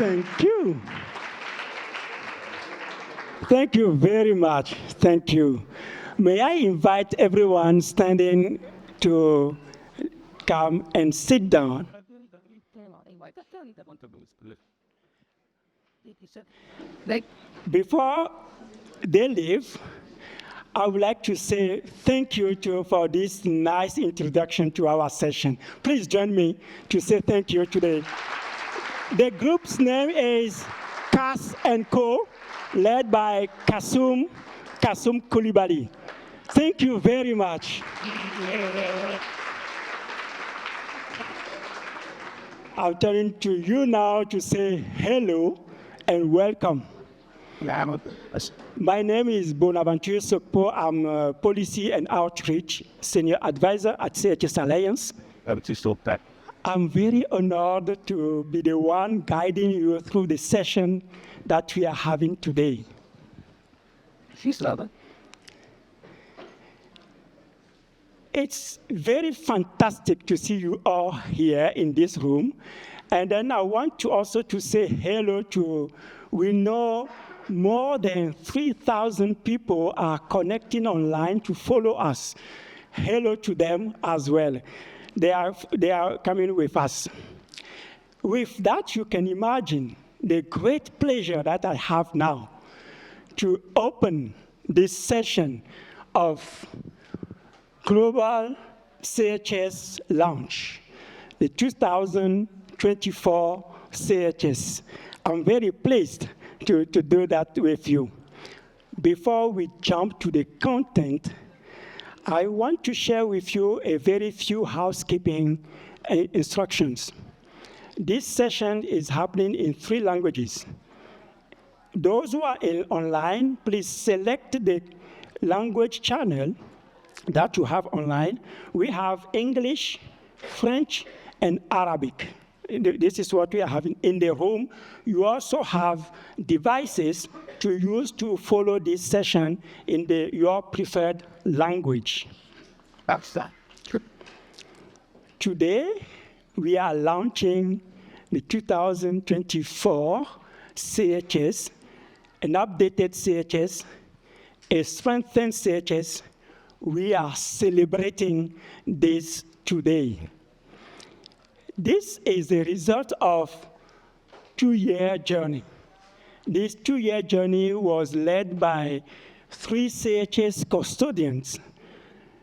Thank you. Thank you very much. Thank you. May I invite everyone standing to come and sit down. Before they leave, I would like to say thank you for this nice introduction to our session. Please join me to say thank you today. The group's name is Kas & Co., led by Kasum Koulibaly. Thank you very much. I'm turning to you now to say hello and welcome. My name is Bonaventure Sokpo. I'm a Policy and Outreach Senior Advisor at CHS Alliance. I'm very honored to be the one guiding you through the session that we are having today. It's very fantastic to see you all here in this room. And then I want to also to say hello to, we know more than 3,000 people are connecting online to follow us. Hello to them as well. They are coming with us. With that, you can imagine the great pleasure that I have now to open this session of Global CHS Launch, the 2024 CHS. I'm very pleased to do that with you. Before we jump to the content, I want to share with you a very few housekeeping instructions. This session is happening in 3 languages. Those who are online, please select the language channel that you have online. We have English, French, and Arabic. This is what we are having in the room. You also have devices to use to follow this session in your preferred language. Today, we are launching the 2024 CHS, an updated CHS, a strengthened CHS. We are celebrating this today. This is the result of a 2-year journey. This 2-year journey was led by 3 CHS custodians: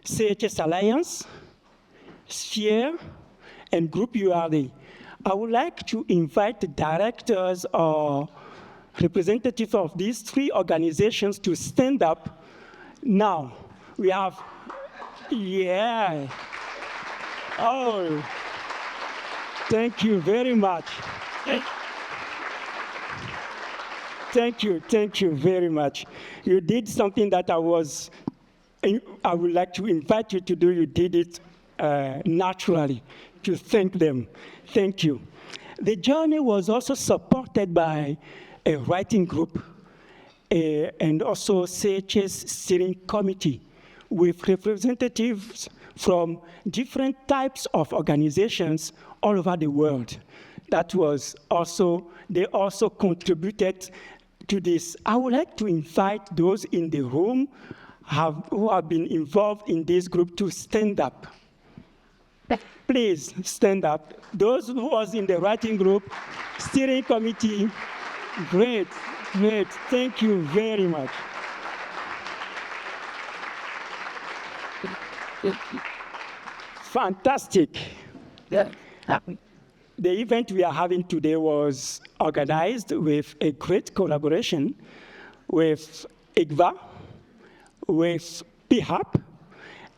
CHS Alliance, Sphere, and Group URD. I would like to invite the directors or representatives of these 3 organizations to stand up now. We have, oh, thank you very much. Thank you very much. You did something that I would like to invite you to do. You did it naturally, to thank them. Thank you. The journey was also supported by a writing group and also CHS steering committee with representatives from different types of organizations all over the world. That was also, they also contributed to this. I would like to invite those in the room who have been involved in this group to stand up. Please stand up. Those who was in the writing group, steering committee, great. Thank you very much. Fantastic. The event we are having today was organized with a great collaboration with IGVA, with PHAP,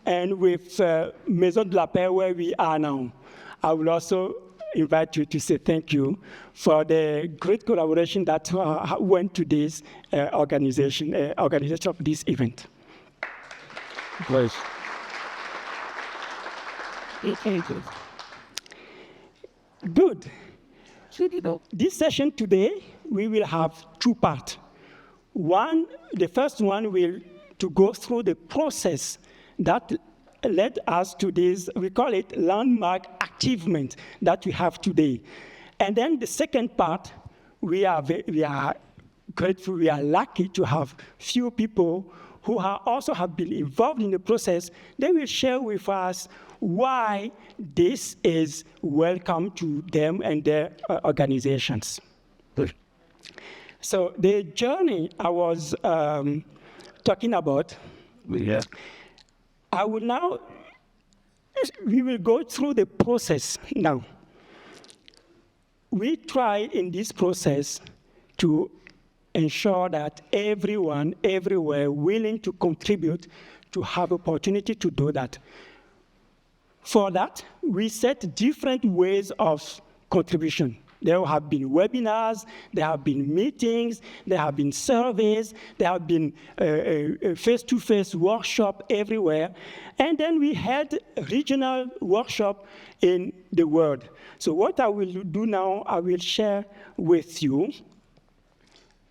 and with Maison de la Paix, where we are now. I will also invite you to say thank you for the great collaboration that went to this organization of this event. Please. Good. This session today, we will have 2 parts. The first one will to go through the process that led us to this, we call it landmark achievement that we have today. And then the second part we are grateful, we are lucky to have few people who also have been involved in the process. They will share with us why this is welcome to them and their organizations. So the journey I was talking about, Yeah. we will go through the process now. We try in this process to ensure that everyone, everywhere, willing to contribute to have opportunity to do that. For that, we set different ways of contribution. There have been webinars, there have been meetings, there have been surveys, there have been a face-to-face workshop everywhere. And then we had regional workshop in the world. So what I will do now, I will share with you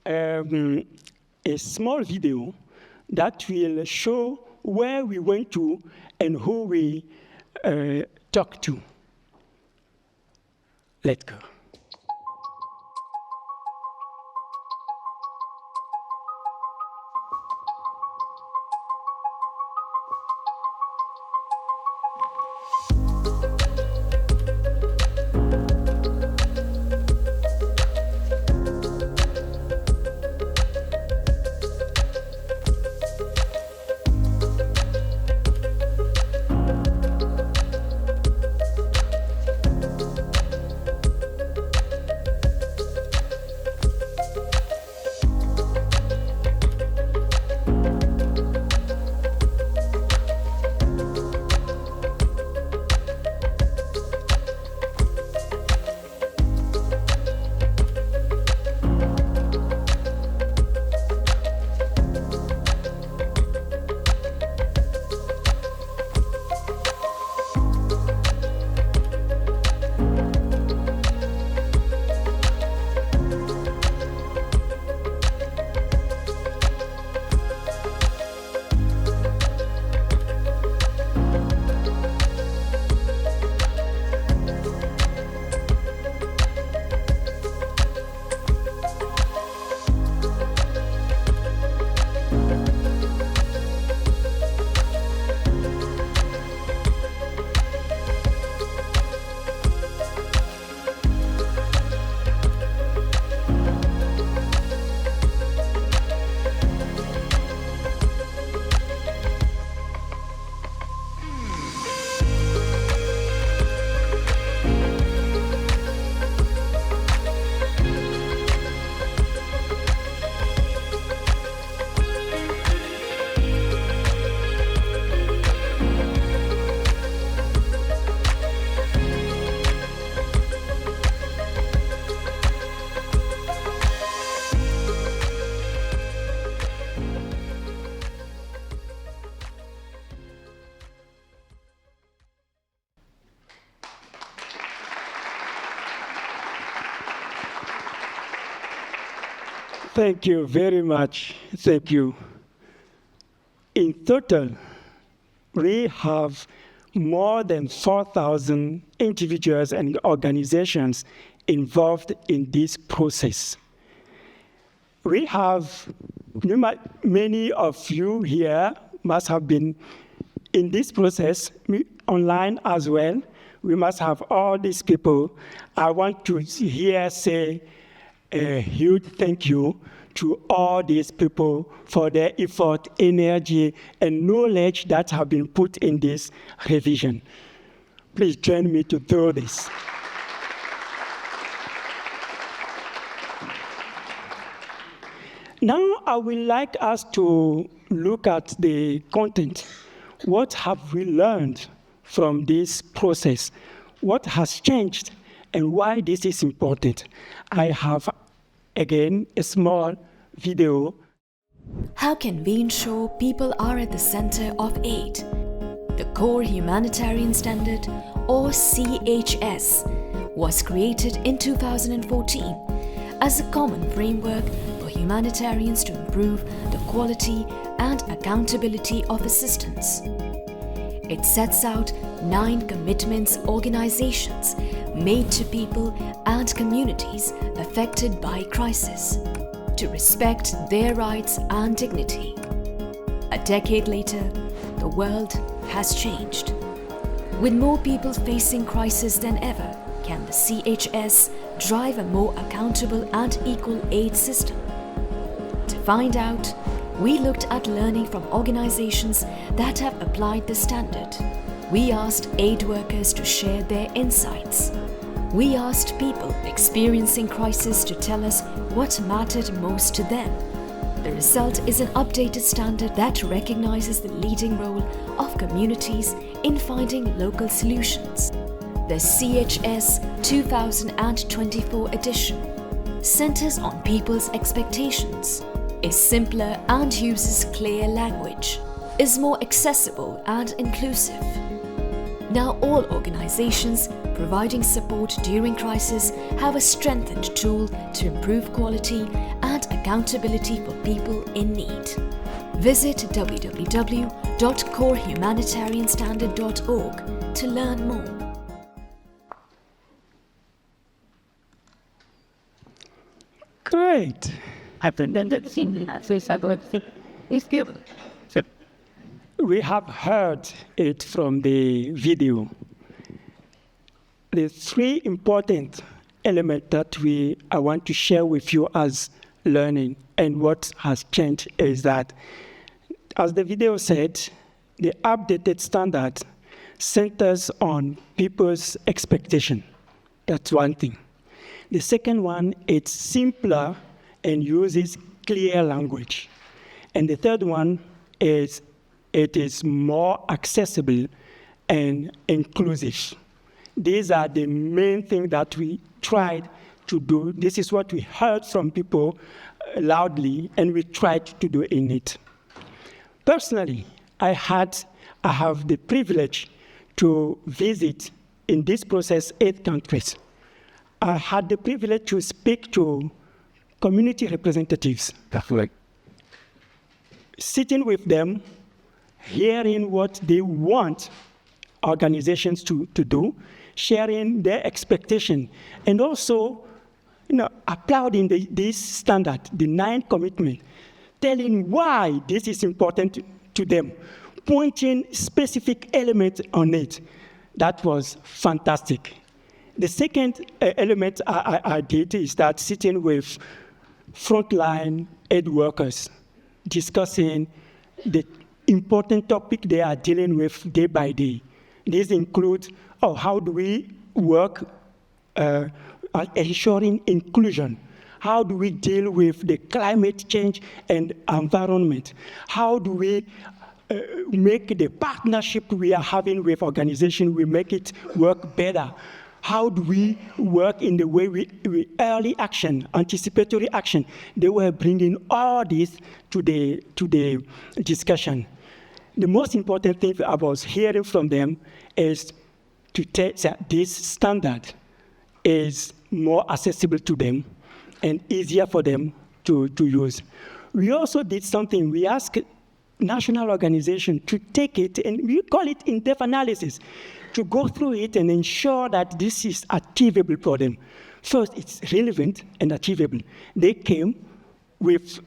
a small video that will show where we went to and who we talked to. Let's go. Thank you very much. Thank you. In total, we have more than 4,000 individuals and organizations involved in this process. We have, many of you here must have been in this process online as well. We must have all these people. I want to here say a huge thank you to all these people for their effort, energy, and knowledge that have been put in this revision. Please join me to do this. Now I would like us to look at the content. What have we learned from this process? What has changed and why this is important? I have, again, a small video. How can we ensure people are at the center of aid? The Core Humanitarian Standard, or CHS, was created in 2014 as a common framework for humanitarians to improve the quality and accountability of assistance. It sets out 9 commitments organizations made to people and communities affected by crisis, to respect their rights and dignity. A decade later, the world has changed. With more people facing crisis than ever, can the CHS drive a more accountable and equal aid system? To find out, we looked at learning from organizations that have applied the standard. We asked aid workers to share their insights. We asked people experiencing crisis to tell us what mattered most to them. The result is an updated standard that recognizes the leading role of communities in finding local solutions. The CHS 2024 edition centers on people's expectations, is simpler and uses clear language, is more accessible and inclusive. Now all organizations providing support during crisis have a strengthened tool to improve quality and accountability for people in need. Visit www.corehumanitarianstandard.org to learn more. Great. We have heard it from the video. The three important elements that I want to share with you as learning and what has changed is that, as the video said, the updated standard centers on people's expectation. That's one thing. The second one, it's simpler and uses clear language. And the third one is it is more accessible and inclusive. These are the main things that we tried to do. This is what we heard from people loudly, and we tried to do in it. Personally, I have the privilege to visit in this process 8 countries. I had the privilege to speak to community representatives, sitting with them, hearing what they want organizations to do, sharing their expectation, and also applauding this standard, the 9 commitment, telling why this is important to them, pointing specific elements on it. That was fantastic. The second element I did is that sitting with frontline aid workers, discussing the important topic they are dealing with day by day. These include, how do we work ensuring inclusion? How do we deal with the climate change and environment? How do we make the partnership we are having with organizations, we make it work better? How do we work in the way we early action, anticipatory action? They were bringing all this to the discussion. The most important thing I was hearing from them is to tell that this standard is more accessible to them and easier for them to use. We also did something. We asked national organizations to take it, and we call it in-depth analysis, to go through it and ensure that this is achievable for them. First, it's relevant and achievable. They came with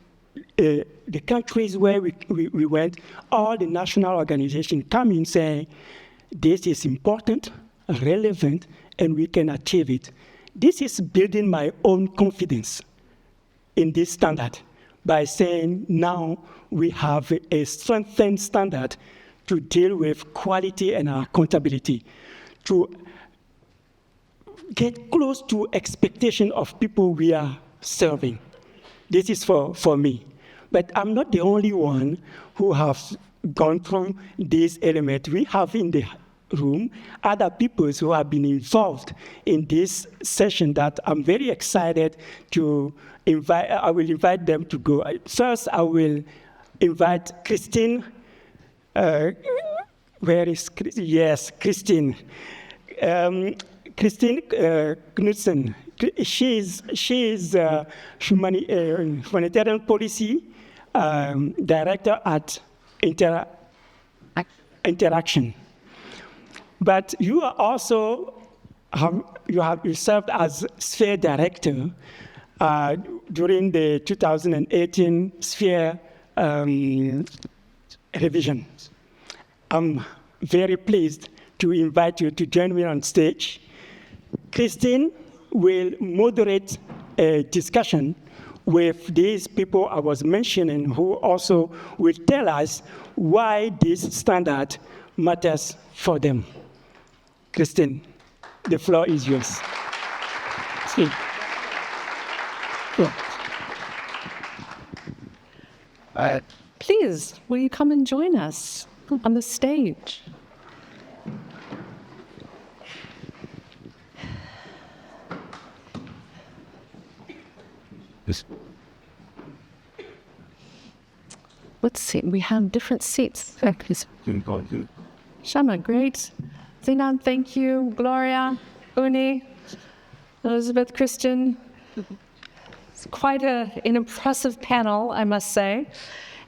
the countries where we went, all the national organizations come in saying, this is important, relevant, and we can achieve it. This is building my own confidence in this standard by saying now we have a strengthened standard to deal with quality and accountability, to get close to expectation of people we are serving. This is for me. But I'm not the only one who have gone through this element. We have in the room other people who have been involved in this session that I'm very excited to invite. I will invite them to go. First, I will invite Christine. Where is Christine? Yes, Christine. Christine Knudsen. She is humanitarian policy director at Interaction. But you are also you served as Sphere Director during the 2018 Sphere revision. I'm very pleased to invite you to join me on stage. Christine will moderate a discussion with these people I was mentioning, who also will tell us why this standard matters for them. Christine, the floor is yours. Please, will you come and join us on the stage? Yes. Let's see, we have different seats. Shama, great. Zena, thank you. Gloria, Uni, Elizabeth, Christian. It's quite an impressive panel, I must say.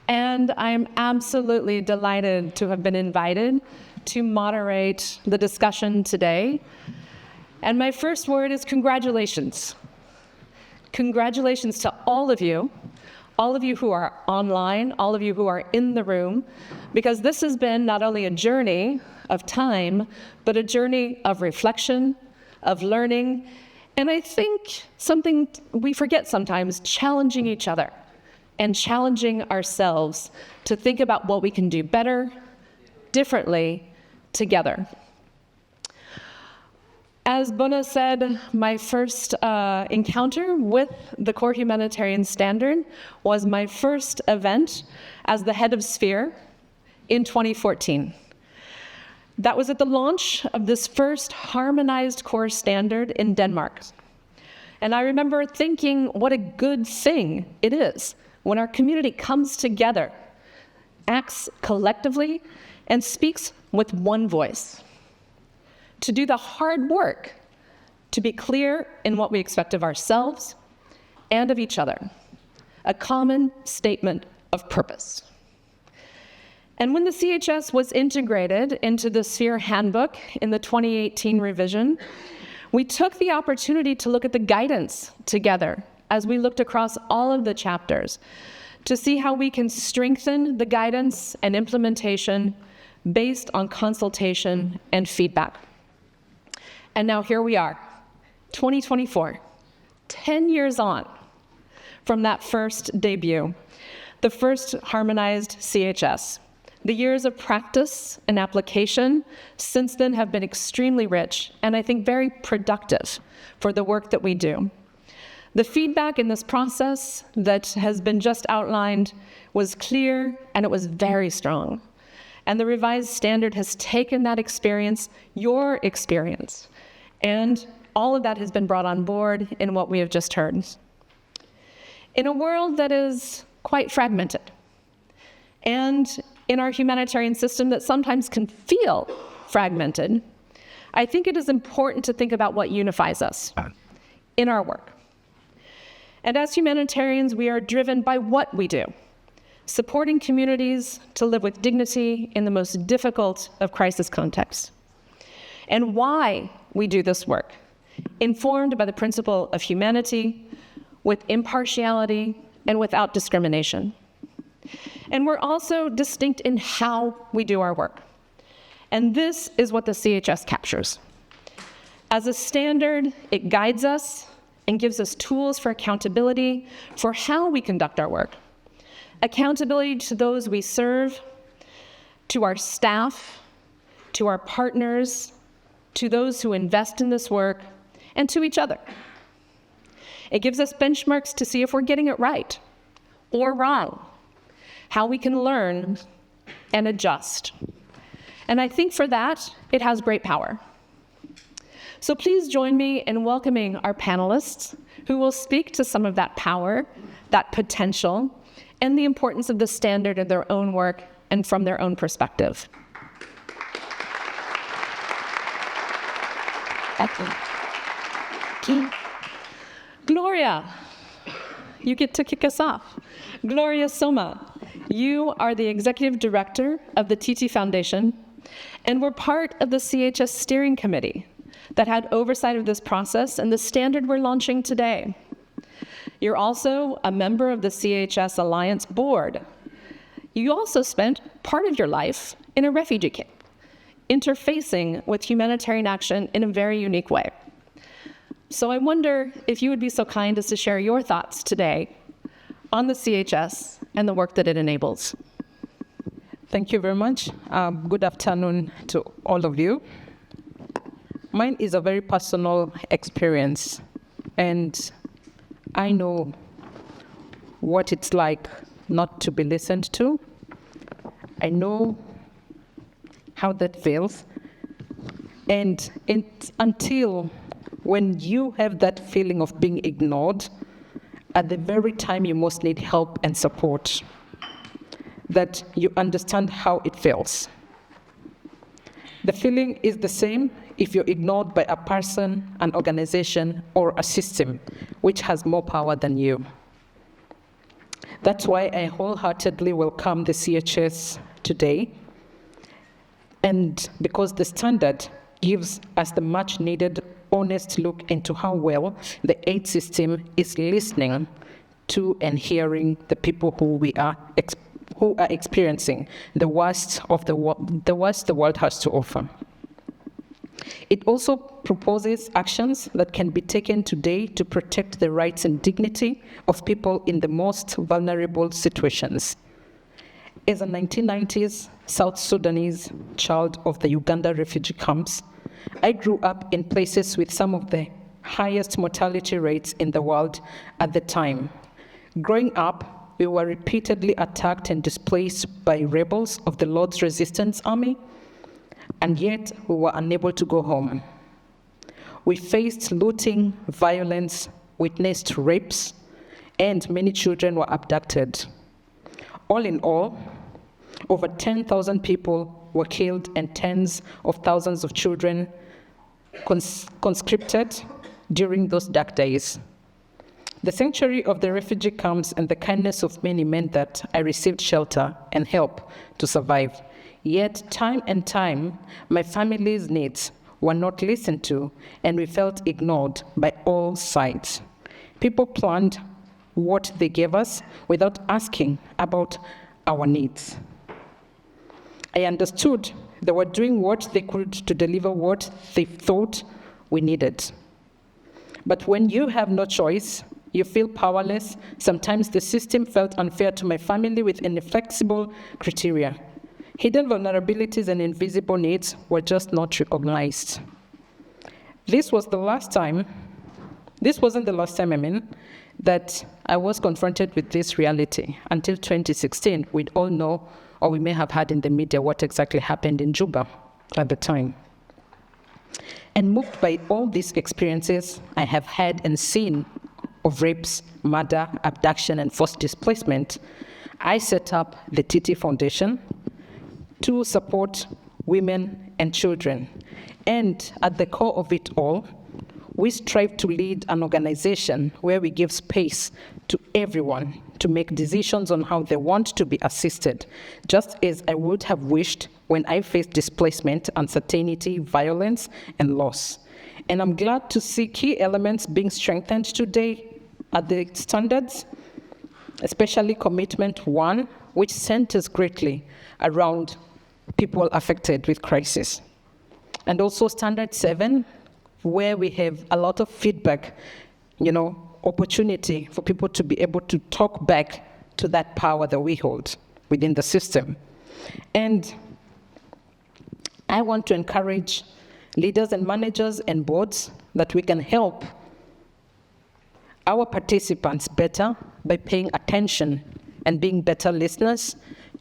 And I'm absolutely delighted to have been invited to moderate the discussion today. And my first word is congratulations. Congratulations to all of you who are online, all of you who are in the room, because this has been not only a journey of time, but a journey of reflection, of learning, and I think something we forget sometimes, challenging each other and challenging ourselves to think about what we can do better, differently, together. As Bona said, my first encounter with the Core Humanitarian Standard was my first event as the head of Sphere in 2014. That was at the launch of this first harmonized core standard in Denmark. And I remember thinking what a good thing it is when our community comes together, acts collectively, and speaks with one voice. To do the hard work, to be clear in what we expect of ourselves and of each other, a common statement of purpose. And when the CHS was integrated into the Sphere Handbook in the 2018 revision, we took the opportunity to look at the guidance together as we looked across all of the chapters to see how we can strengthen the guidance and implementation based on consultation and feedback. And now here we are, 2024, 10 years on from that first debut, the first harmonized CHS. The years of practice and application since then have been extremely rich and I think very productive for the work that we do. The feedback in this process that has been just outlined was clear and it was very strong. And the revised standard has taken that experience, your experience, and all of that has been brought on board in what we have just heard. In a world that is quite fragmented, and in our humanitarian system that sometimes can feel fragmented, I think it is important to think about what unifies us in our work. And as humanitarians, we are driven by what we do, supporting communities to live with dignity in the most difficult of crisis contexts. And why we do this work, informed by the principle of humanity, with impartiality, and without discrimination. And we're also distinct in how we do our work. And this is what the CHS captures. As a standard, it guides us and gives us tools for accountability for how we conduct our work. Accountability to those we serve, to our staff, to our partners, to those who invest in this work, and to each other. It gives us benchmarks to see if we're getting it right or wrong, how we can learn and adjust. And I think for that, it has great power. So please join me in welcoming our panelists who will speak to some of that power, that potential, and the importance of the standard in their own work and from their own perspective. Gloria, you get to kick us off. Gloria Soma, you are the Executive Director of the TT Foundation, and we're part of the CHS Steering Committee that had oversight of this process and the standard we're launching today. You're also a member of the CHS Alliance Board. You also spent part of your life in a refugee camp, interfacing with humanitarian action in a very unique way. So I wonder if you would be so kind as to share your thoughts today on the CHS and the work that it enables. Thank you very much. Good afternoon to all of you. Mine is a very personal experience, and I know what it's like not to be listened to. I know how that feels. And until when you have that feeling of being ignored, at the very time you most need help and support, that you understand how it feels. The feeling is the same if you're ignored by a person, an organization, or a system which has more power than you. That's why I wholeheartedly welcome the CHS today, and because the standard gives us the much needed honest look into how well the aid system is listening to and hearing the people who are experiencing the worst the world has to offer. It also proposes actions that can be taken today to protect the rights and dignity of people in the most vulnerable situations. As a 1990s South Sudanese child of the Uganda refugee camps, I grew up in places with some of the highest mortality rates in the world at the time. Growing up, we were repeatedly attacked and displaced by rebels of the Lord's Resistance Army, and yet we were unable to go home. We faced looting, violence, witnessed rapes, and many children were abducted. All in all, over 10,000 people were killed and tens of thousands of children conscripted during those dark days. The sanctuary of the refugee camps and the kindness of many meant that I received shelter and help to survive. Yet, time and time, my family's needs were not listened to, and we felt ignored by all sides. People planned what they gave us without asking about our needs. I understood they were doing what they could to deliver what they thought we needed. But when you have no choice, you feel powerless. Sometimes the system felt unfair to my family with inflexible criteria. Hidden vulnerabilities and invisible needs were just not recognized. This wasn't the last time, that I was confronted with this reality. Until 2016, we'd all know, or we may have heard in the media, what exactly happened in Juba at the time. And moved by all these experiences I have had and seen of rapes, murder, abduction, and forced displacement, I set up the TT Foundation to support women and children. And at the core of it all, we strive to lead an organization where we give space to everyone to make decisions on how they want to be assisted, just as I would have wished when I faced displacement, uncertainty, violence, and loss. And I'm glad to see key elements being strengthened today at the standards, especially Commitment 1, which centers greatly around people affected with crisis. And also Standard 7, where we have a lot of feedback, opportunity for people to be able to talk back to that power that we hold within the system. And I want to encourage leaders and managers and boards that we can help our participants better by paying attention and being better listeners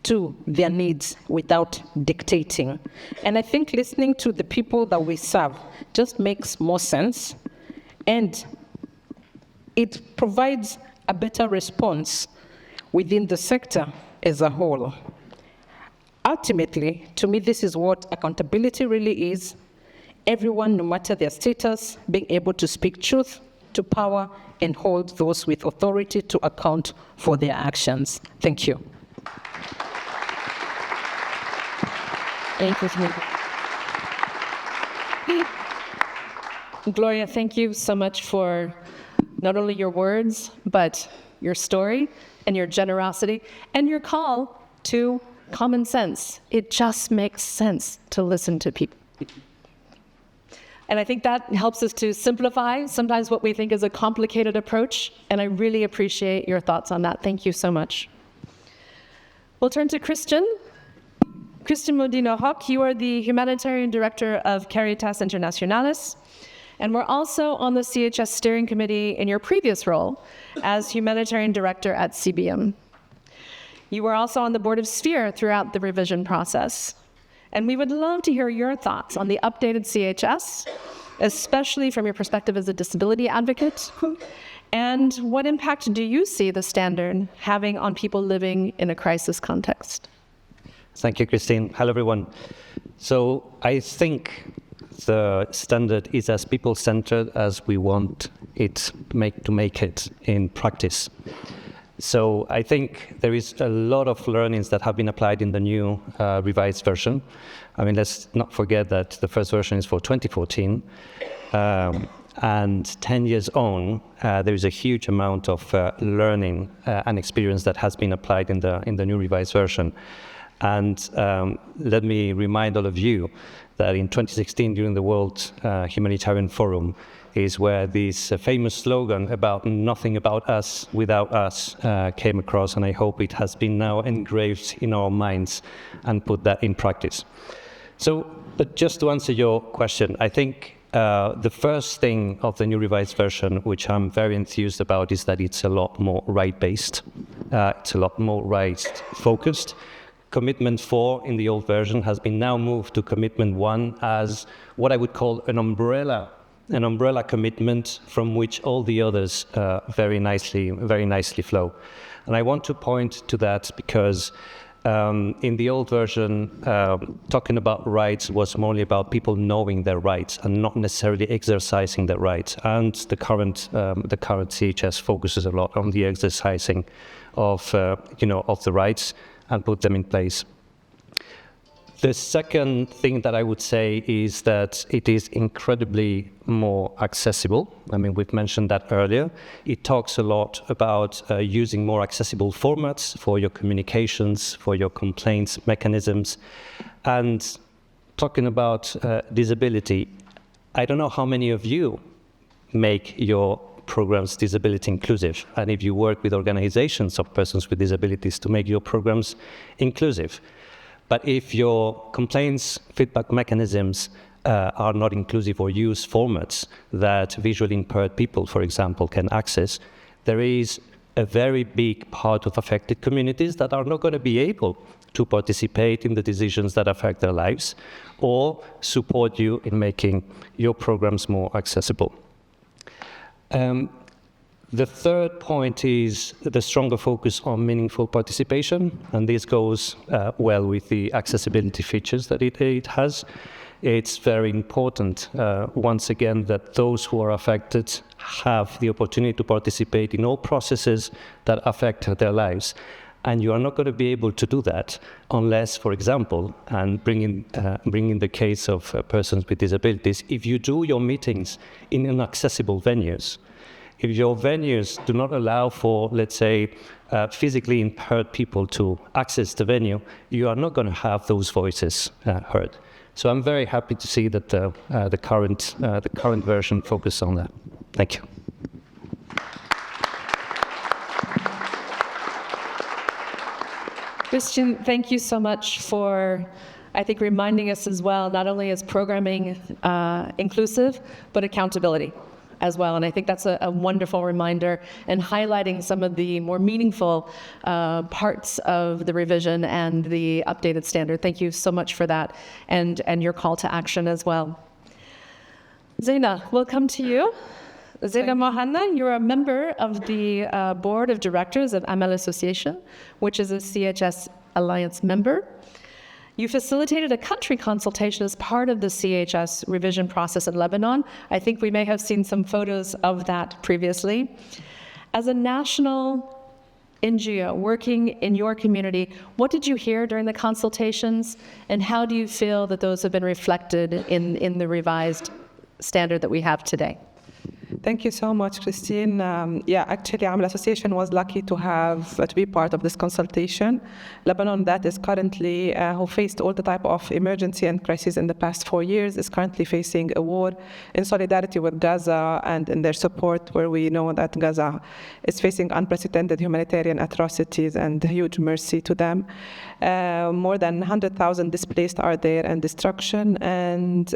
to their needs without dictating. And I think listening to the people that we serve just makes more sense, and it provides a better response within the sector as a whole. Ultimately, to me, this is what accountability really is. Everyone, no matter their status, being able to speak truth to power and hold those with authority to account for their actions. Thank you. Gloria, thank you so much for not only your words, but your story and your generosity and your call to common sense. It just makes sense to listen to people. And I think that helps us to simplify sometimes what we think is a complicated approach, and I really appreciate your thoughts on that. Thank you so much. We'll turn to Christian. Christian Modino-Hock, you are the Humanitarian Director of Caritas Internationalis, and we're also on the CHS Steering Committee in your previous role as Humanitarian Director at CBM. You were also on the Board of Sphere throughout the revision process. And we would love to hear your thoughts on the updated CHS, especially from your perspective as a disability advocate. And what impact do you see the standard having on people living in a crisis context? Thank you, Christine. Hello, everyone. So I think the standard is as people-centered as we want it to make it in practice. So I think there is a lot of learnings that have been applied in the new revised version. I mean, let's not forget that the first version is for 2014. And 10 years on, there is a huge amount of learning and experience that has been applied in the new revised version. And let me remind all of you that in 2016, during the World Humanitarian Forum, is where this famous slogan about nothing about us without us came across, and I hope it has been now engraved in our minds and put that in practice. So, but just to answer your question, I think the first thing of the new revised version, which I'm very enthused about, is that it's a lot more right-based. It's a lot more right-focused. Commitment 4 in the old version has been now moved to Commitment 1 as what I would call an umbrella commitment from which all the others very nicely flow. And I want to point to that because in the old version, talking about rights was more about people knowing their rights and not necessarily exercising their rights. And the current CHS focuses a lot on the exercising of the rights and put them in place. The second thing that I would say is that it is incredibly more accessible. I mean, we've mentioned that earlier. It talks a lot about using more accessible formats for your communications, for your complaints mechanisms. And talking about disability, I don't know how many of you make your programs disability inclusive, and if you work with organizations of persons with disabilities to make your programs inclusive. But if your complaints feedback mechanisms are not inclusive or use formats that visually impaired people, for example, can access, there is a very big part of affected communities that are not going to be able to participate in the decisions that affect their lives or support you in making your programs more accessible. The third point is the stronger focus on meaningful participation, and this goes well with the accessibility features that it has. It's very important, once again, that those who are affected have the opportunity to participate in all processes that affect their lives. And you are not going to be able to do that unless, for example, and bringing the case of persons with disabilities, if you do your meetings in inaccessible venues. If your venues do not allow for, let's say, physically impaired people to access the venue, you are not going to have those voices heard. So I'm very happy to see that the current version focuses on that. Thank you. Christian, thank you so much for, I think, reminding us as well, not only is programming inclusive, but accountability as well. And I think that's a wonderful reminder and highlighting some of the more meaningful parts of the revision and the updated standard. Thank you so much for that and your call to action as well. Zena, we'll come to you. Zena Mohanna, you're a member of the Board of Directors of AMEL Association, which is a CHS Alliance member. You facilitated a country consultation as part of the CHS revision process in Lebanon. I think we may have seen some photos of that previously. As a national NGO working in your community, what did you hear during the consultations, and how do you feel that those have been reflected in the revised standard that we have today? Thank you so much, Christine. Actually, Amal Association was lucky to be part of this consultation. Lebanon, that is currently, who faced all the type of emergency and crises in the past 4 years, is currently facing a war in solidarity with Gaza and in their support, where we know that Gaza is facing unprecedented humanitarian atrocities and huge mercy to them. More than 100,000 displaced are there and destruction. And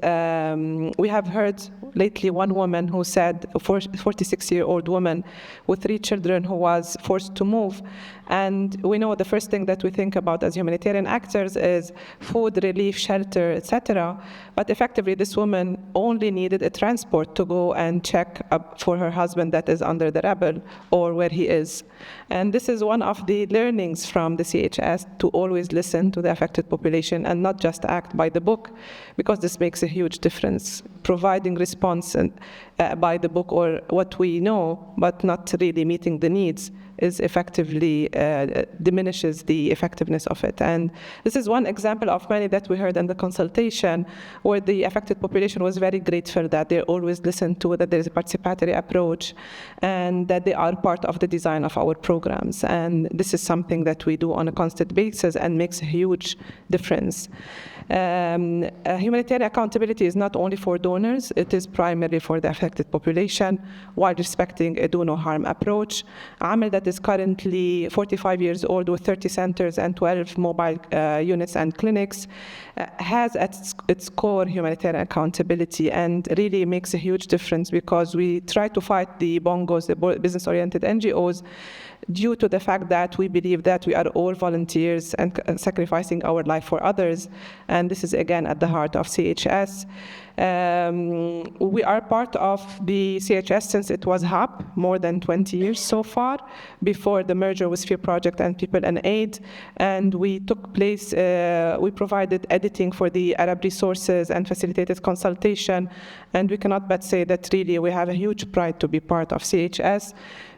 we have heard lately one woman who said, a 46-year-old woman with 3 children who was forced to move. And we know the first thing that we think about as humanitarian actors is food, relief, shelter, etc. But effectively, this woman only needed a transport to go and check up for her husband that is under the rebel or where he is. And this is one of the learnings from the CHS, to always listen to the affected population and not just act by the book, because this makes a huge difference. Providing response by the book or what we know, but not really meeting the needs, is effectively diminishes the effectiveness of it. And this is one example of many that we heard in the consultation, where the affected population was very grateful that they always listened to, that there is a participatory approach, and that they are part of the design of our programs. And this is something that we do on a constant basis and makes a huge difference. Humanitarian accountability is not only for donors, it is primarily for the affected population, while respecting a do no harm approach. Amal, that is currently 45 years old with 30 centers and 12 mobile units and clinics, has at its core humanitarian accountability, and really makes a huge difference, because we try to fight the bongos, the business-oriented NGOs, due to the fact that we believe that we are all volunteers and sacrificing our life for others. And this is, again, at the heart of CHS. We are part of the CHS since it was hub, more than 20 years so far, before the merger with Sphere Project and People and Aid. And we we provided editing for the Arab resources and facilitated consultation. And we cannot but say that really we have a huge pride to be part of CHS,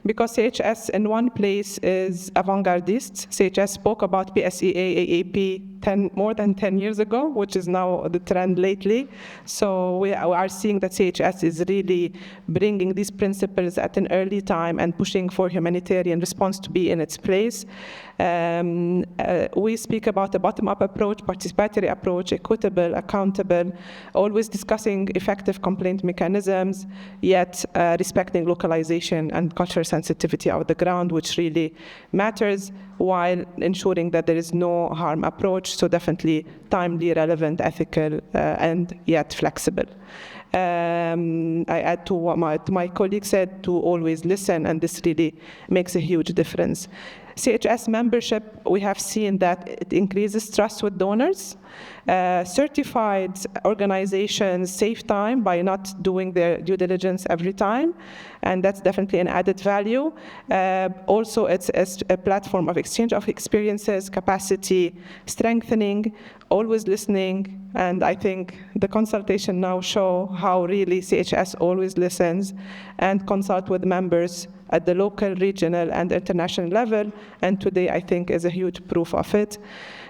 because CHS in one place is avant-gardist. CHS spoke about PSEA, AAP more than 10 years ago, which is now the trend lately. So we are seeing that CHS is really bringing these principles at an early time and pushing for humanitarian response to be in its place. We speak about a bottom-up approach, participatory approach, equitable, accountable, always discussing effective complaint mechanisms, yet respecting localization and cultural sensitivity of the ground, which really matters, while ensuring that there is no harm approach. So definitely timely, relevant, ethical, and yet flexible. I add to what my colleague said, to always listen, and this really makes a huge difference. CHS membership, we have seen that it increases trust with donors. Certified organizations save time by not doing their due diligence every time, and that's definitely an added value. Also, it's a platform of exchange of experiences, capacity, strengthening, always listening, and I think the consultation now show how really CHS always listens and consult with members at the local, regional, and international level, and today I think is a huge proof of it.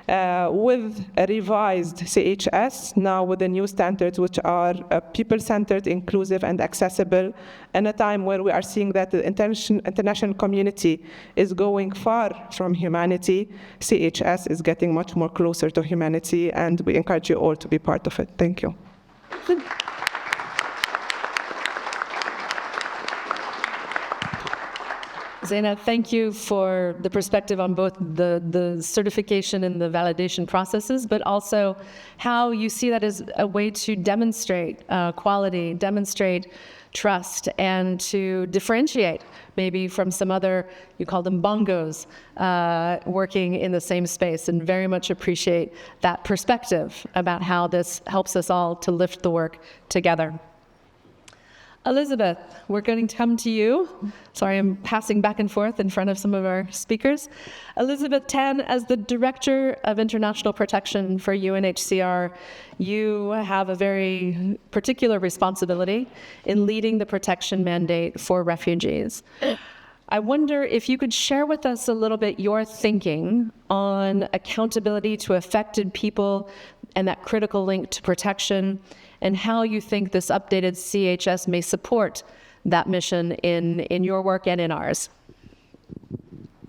With a revised CHS, now with the new standards, which are people-centered, inclusive, and accessible, in a time where we are seeing that the international community is going far from humanity, CHS is getting much more closer to humanity, and we encourage you all to be part of it. Thank you. Zena, thank you for the perspective on both the certification and the validation processes, but also how you see that as a way to demonstrate quality, demonstrate trust, and to differentiate maybe from some other, you call them bongos, working in the same space, and very much appreciate that perspective about how this helps us all to lift the work together. Elizabeth, we're going to come to you. Sorry, I'm passing back and forth in front of some of our speakers. Elizabeth Tan, as the Director of International Protection for UNHCR, you have a very particular responsibility in leading the protection mandate for refugees. I wonder if you could share with us a little bit your thinking on accountability to affected people and that critical link to protection, and how you think this updated CHS may support that mission in your work and in ours.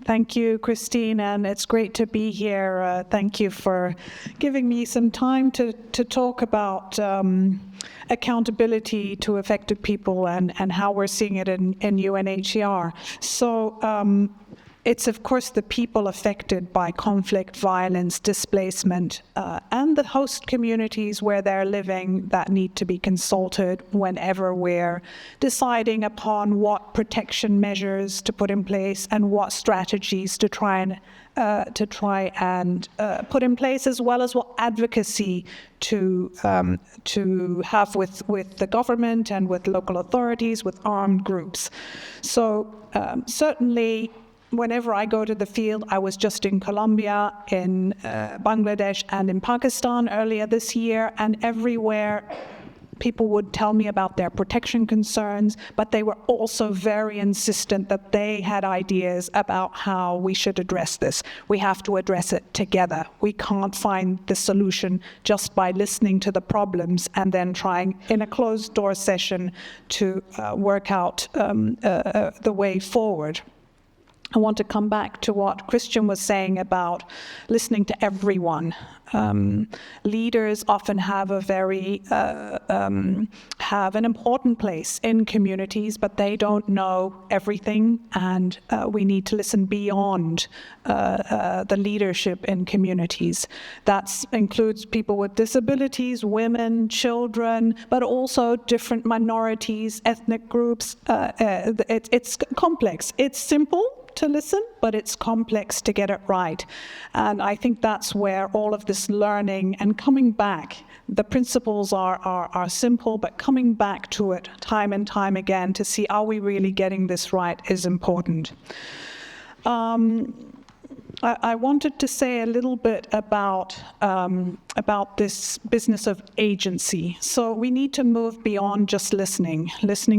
Thank you, Christine, and it's great to be here. Thank you for giving me some time to talk about accountability to affected people and how we're seeing it in UNHCR. So it's, of course, the people affected by conflict, violence, displacement, and the host communities where they're living that need to be consulted whenever we're deciding upon what protection measures to put in place and what strategies to try and put in place, as well as what advocacy to have with the government and with local authorities, with armed groups. So certainly, whenever I go to the field, I was just in Colombia, in Bangladesh, and in Pakistan earlier this year, and everywhere people would tell me about their protection concerns, but they were also very insistent that they had ideas about how we should address this. We have to address it together. We can't find the solution just by listening to the problems and then trying in a closed-door session to work out the way forward. I want to come back to what Christian was saying about listening to everyone. Leaders often have have an important place in communities, but they don't know everything, and we need to listen beyond the leadership in communities. That includes people with disabilities, women, children, but also different minorities, ethnic groups. It's complex. It's simple to listen, but it's complex to get it right. And I think that's where all of this learning and coming back, the principles are simple, but coming back to it time and time again to see, are we really getting this right, is important. I wanted to say a little bit about this business of agency. So we need to move beyond just listening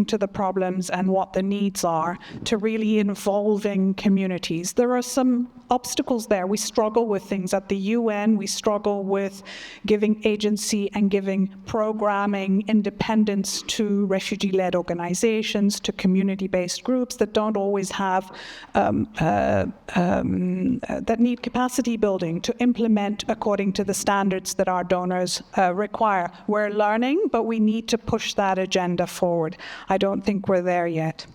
to the problems and what the needs are, to really involving communities. There are some obstacles there. We struggle with things at the UN. We struggle with giving agency and giving programming independence to refugee-led organizations, to community-based groups that don't always have that need capacity building to implement according to the standards that our donors require. We're learning, but we need to push that agenda forward. I don't think we're there yet.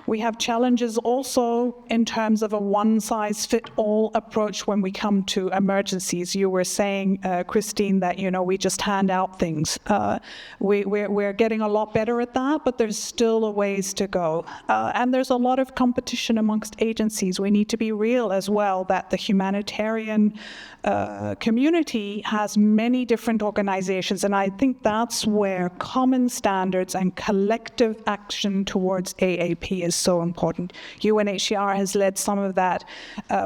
We have challenges also in terms of a one-size-fits-all approach when we come to emergencies. You were saying, Christine, that we just hand out things. We're getting a lot better at that, but there's still a ways to go. And there's a lot of competition amongst agencies. We need to be real as well that the humanitarian community has many different organizations, and I think that's where common standards and collective action towards AAP is so important. UNHCR has led some of that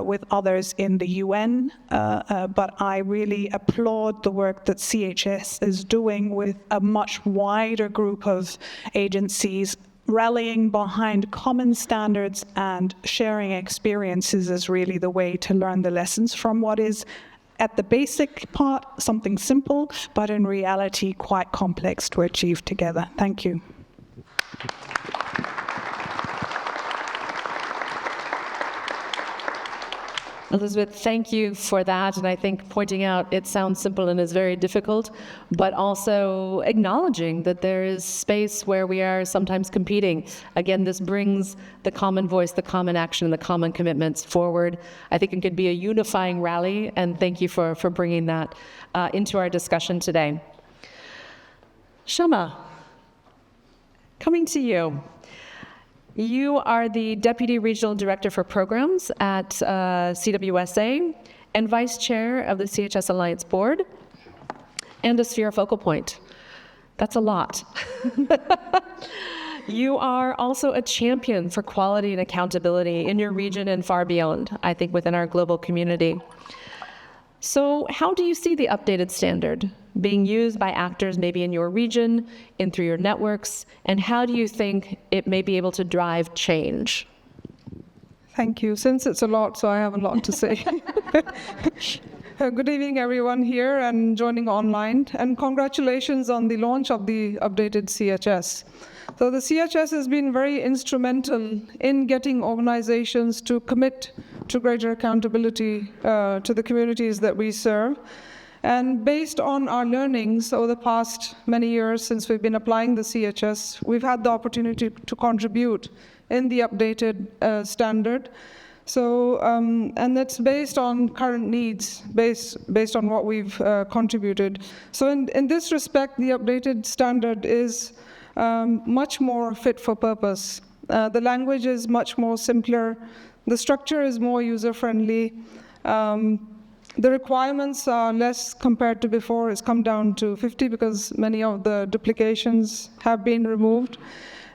with others in the UN, but I really applaud the work that CHS is doing with a much wider group of agencies. Rallying behind common standards and sharing experiences is really the way to learn the lessons from what is, at the basic part, something simple, but in reality quite complex to achieve together. Thank you. Elizabeth, thank you for that. And I think pointing out it sounds simple and is very difficult, but also acknowledging that there is space where we are sometimes competing. Again, this brings the common voice, the common action, the common commitments forward. I think it could be a unifying rally, and thank you for bringing that into our discussion today. Shama, coming to you. You are the Deputy Regional Director for Programs at CWSA and Vice Chair of the CHS Alliance Board and a Sphere focal point. That's a lot. You are also a champion for quality and accountability in your region and far beyond, I think, within our global community. So how do you see the updated standard being used by actors maybe in your region and through your networks, and how do you think it may be able to drive change? Thank you. Since it's a lot, so I have a lot to say. Good evening, everyone here and joining online, and congratulations on the launch of the updated CHS. So the CHS has been very instrumental in getting organizations to commit to greater accountability to the communities that we serve. And based on our learnings over the past many years since we've been applying the CHS, we've had the opportunity to contribute in the updated standard. So, and that's based on current needs, based on what we've contributed. So in this respect, the updated standard is much more fit for purpose. The language is much more simpler. The structure is more user-friendly. The requirements are less compared to before. It's come down to 50 because many of the duplications have been removed.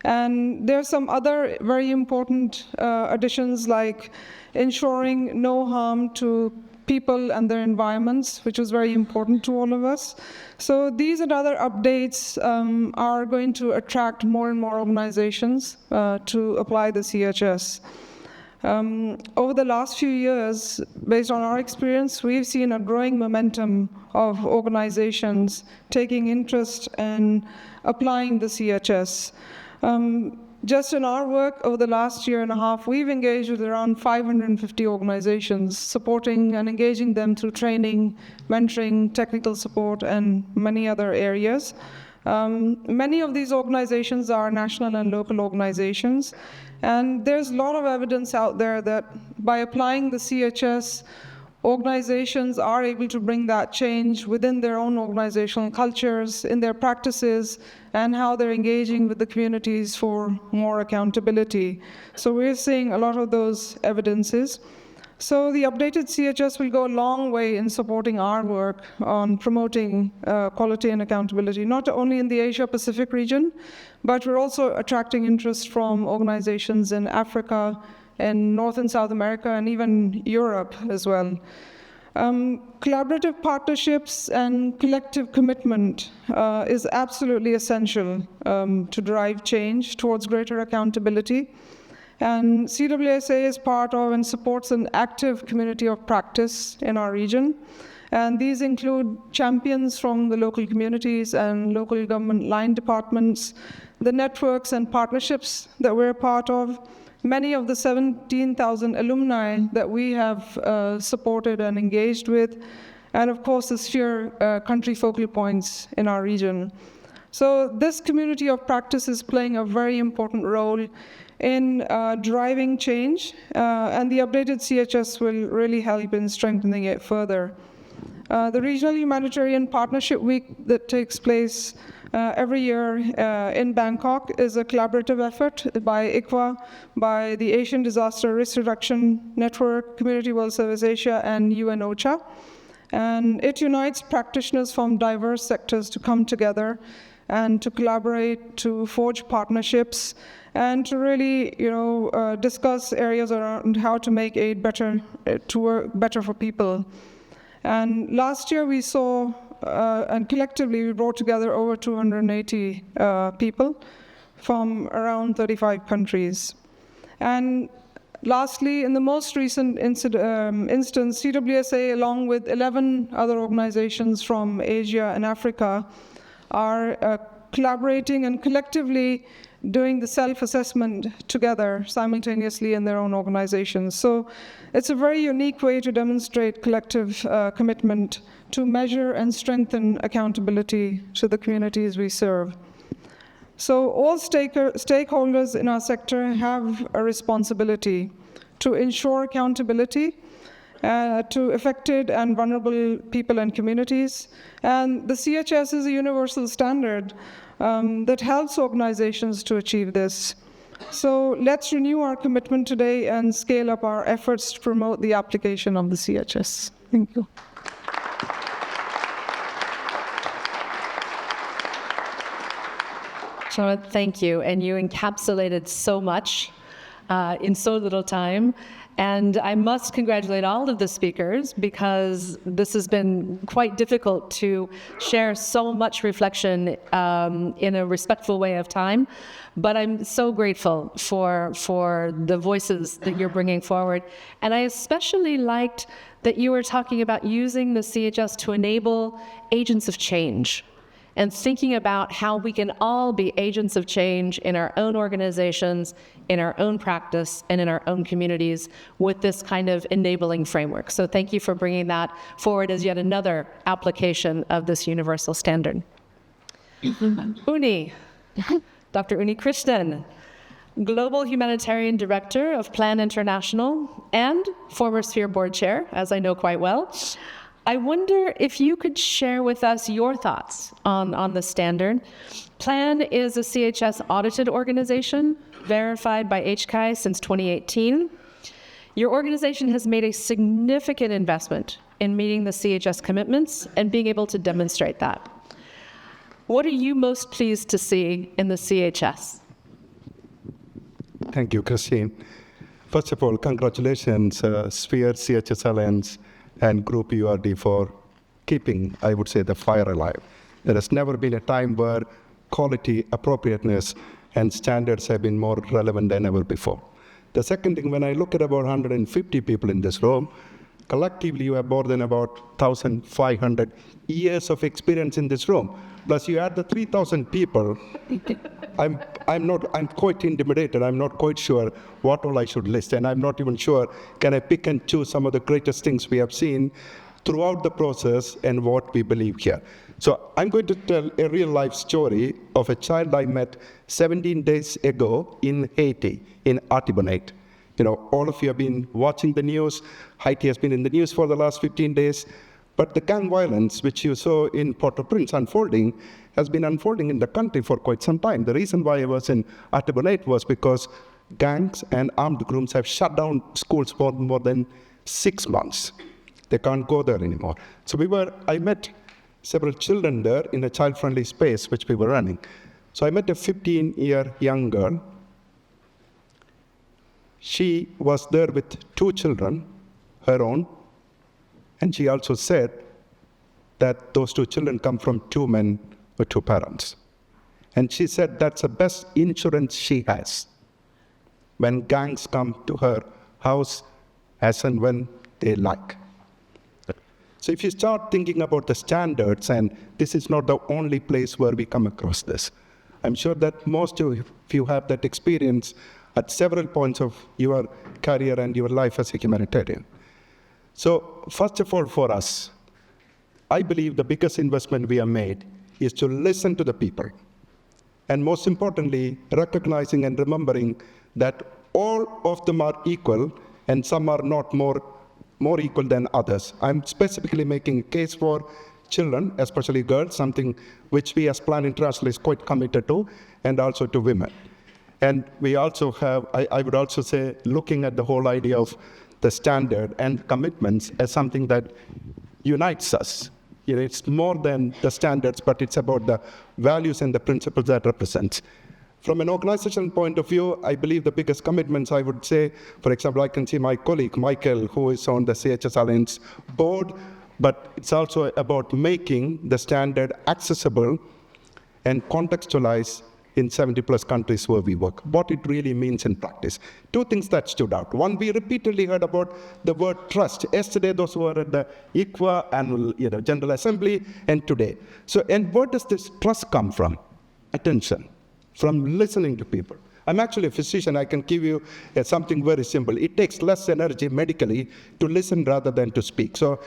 And there are some other very important additions, like ensuring no harm to people and their environments, which was very important to all of us. So these and other updates are going to attract more and more organizations to apply the CHS. Over the last few years, based on our experience, we've seen a growing momentum of organizations taking interest in applying the CHS. Just in our work over the last year and a half, we've engaged with around 550 organizations, supporting and engaging them through training, mentoring, technical support, and many other areas. Many of these organizations are national and local organizations, and there's a lot of evidence out there that by applying the CHS, organizations are able to bring that change within their own organizational cultures, in their practices, and how they're engaging with the communities for more accountability. So we're seeing a lot of those evidences. So the updated CHS will go a long way in supporting our work on promoting quality and accountability, not only in the Asia-Pacific region, but we're also attracting interest from organizations in Africa, in North and South America, and even Europe as well. Collaborative partnerships and collective commitment is absolutely essential to drive change towards greater accountability. And CWSA is part of and supports an active community of practice in our region. And these include champions from the local communities and local government line departments, the networks and partnerships that we're part of, many of the 17,000 alumni that we have supported and engaged with, and of course the sphere country focal points in our region. So this community of practice is playing a very important role in driving change, and the updated CHS will really help in strengthening it further. The Regional Humanitarian Partnership Week that takes place every year in Bangkok is a collaborative effort by ICWA, by the Asian Disaster Risk Reduction Network, Community World Service Asia, and UN OCHA. And it unites practitioners from diverse sectors to come together and to collaborate, to forge partnerships, and to really, discuss areas around how to make aid better, to work better for people. And last year we saw, and collectively we brought together over 280 people from around 35 countries. And lastly, in the most recent instance, CWSA, along with 11 other organizations from Asia and Africa, are collaborating and collectively doing the self-assessment together simultaneously in their own organizations. So it's a very unique way to demonstrate collective commitment to measure and strengthen accountability to the communities we serve. So all stakeholders in our sector have a responsibility to ensure accountability to affected and vulnerable people and communities. And the CHS is a universal standard that helps organizations to achieve this. So let's renew our commitment today and scale up our efforts to promote the application of the CHS. Thank you. Shama, thank you. And you encapsulated so much in so little time. And I must congratulate all of the speakers because this has been quite difficult to share so much reflection in a respectful way of time. But I'm so grateful for the voices that you're bringing forward. And I especially liked that you were talking about using the CHS to enable agents of change and thinking about how we can all be agents of change in our own organizations, in our own practice, and in our own communities with this kind of enabling framework. So thank you for bringing that forward as yet another application of this universal standard. Uni, Dr. Uni Krishnan, Global Humanitarian Director of Plan International and former Sphere Board Chair, as I know quite well. I wonder if you could share with us your thoughts on the standard. Plan is a CHS audited organization, verified by HCI since 2018. Your organization has made a significant investment in meeting the CHS commitments and being able to demonstrate that. What are you most pleased to see in the CHS? Thank you, Christine. First of all, congratulations, Sphere, CHS Alliance, and Group URD for keeping, I would say, the fire alive. There has never been a time where quality, appropriateness, and standards have been more relevant than ever before. The second thing, when I look at about 150 people in this room, collectively you have more than about 1,500 years of experience in this room. Plus you add the 3,000 people, I'm quite intimidated. I'm not quite sure what all I should list, and I'm not even sure, can I pick and choose some of the greatest things we have seen throughout the process and what we believe here. So I'm going to tell a real life story of a child I met 17 days ago in Haiti, in Artibonite. You know, all of you have been watching the news. Haiti has been in the news for the last 15 days. But the gang violence, which you saw in Port-au-Prince unfolding, has been unfolding in the country for quite some time. The reason why I was in Artibonite was because gangs and armed groups have shut down schools for more than 6 months. They can't go there anymore. So I met several children there in a child-friendly space which we were running. So I met a 15-year young girl. She was there with 2 children, her own, and she also said that those 2 children come from 2 men or 2 parents. And she said that's the best insurance she has when gangs come to her house as and when they like. So if you start thinking about the standards, and this is not the only place where we come across this, I'm sure that most of you have that experience at several points of your career and your life as a humanitarian. So first of all, for us, I believe the biggest investment we have made is to listen to the people. And most importantly, recognizing and remembering that all of them are equal and some are not more equal than others. I'm specifically making a case for children, especially girls, something which we as Plan International is quite committed to, and also to women. And we also have, I would also say, looking at the whole idea of the standard and commitments as something that unites us. You know, it's more than the standards, but it's about the values and the principles that represent. From an organizational point of view, I believe the biggest commitments, I would say, for example, I can see my colleague, Michael, who is on the CHS Alliance board, but it's also about making the standard accessible and contextualized in 70 plus countries where we work, what it really means in practice. 2 things that stood out. One, we repeatedly heard about the word trust. Yesterday, those who were at the ICWA annual General Assembly, and today. So, and where does this trust come from? Attention, from listening to people. I'm actually a physician. I can give you something very simple. It takes less energy medically to listen rather than to speak. So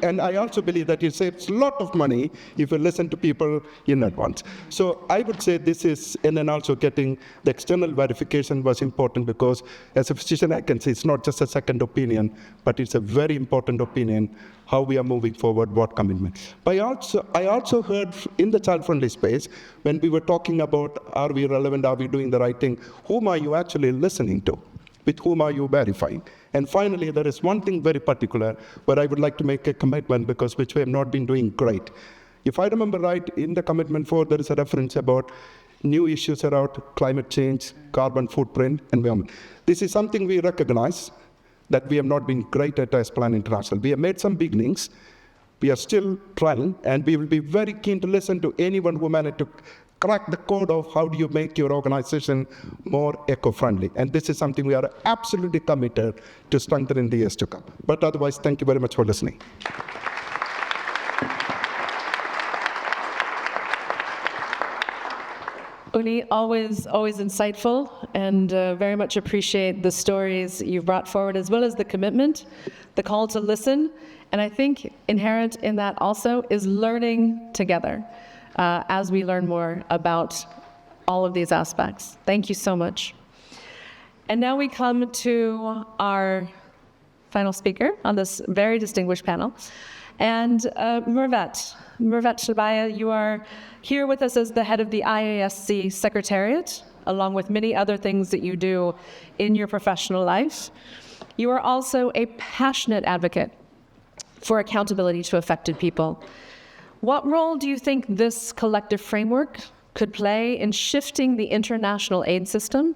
and I also believe that it saves a lot of money if you listen to people in advance. So I would say this is, and then also getting the external verification was important because as a physician, I can say it's not just a second opinion, but it's a very important opinion, how we are moving forward, what commitment. But I also heard in the child-friendly space, when we were talking about are we relevant, are we doing the right thing, whom are you actually listening to? With whom are you verifying? And finally, there is one thing very particular where I would like to make a commitment because which we have not been doing great. If I remember right, in the commitment 4, there is a reference about new issues around climate change, carbon footprint, environment. This is something we recognize that we have not been great at as Plan International. We have made some beginnings. We are still trying, and we will be very keen to listen to anyone who managed to crack the code of how do you make your organization more eco-friendly. And this is something we are absolutely committed to strengthen in the years to come. But otherwise, thank you very much for listening. Uni, always insightful, and very much appreciate the stories you've brought forward, as well as the commitment, the call to listen. And I think inherent in that also is learning together as we learn more about all of these aspects. Thank you so much. And now we come to our final speaker on this very distinguished panel. And Mavet Shabaya, you are here with us as the head of the IASC Secretariat, along with many other things that you do in your professional life. You are also a passionate advocate for accountability to affected people. What role do you think this collective framework could play in shifting the international aid system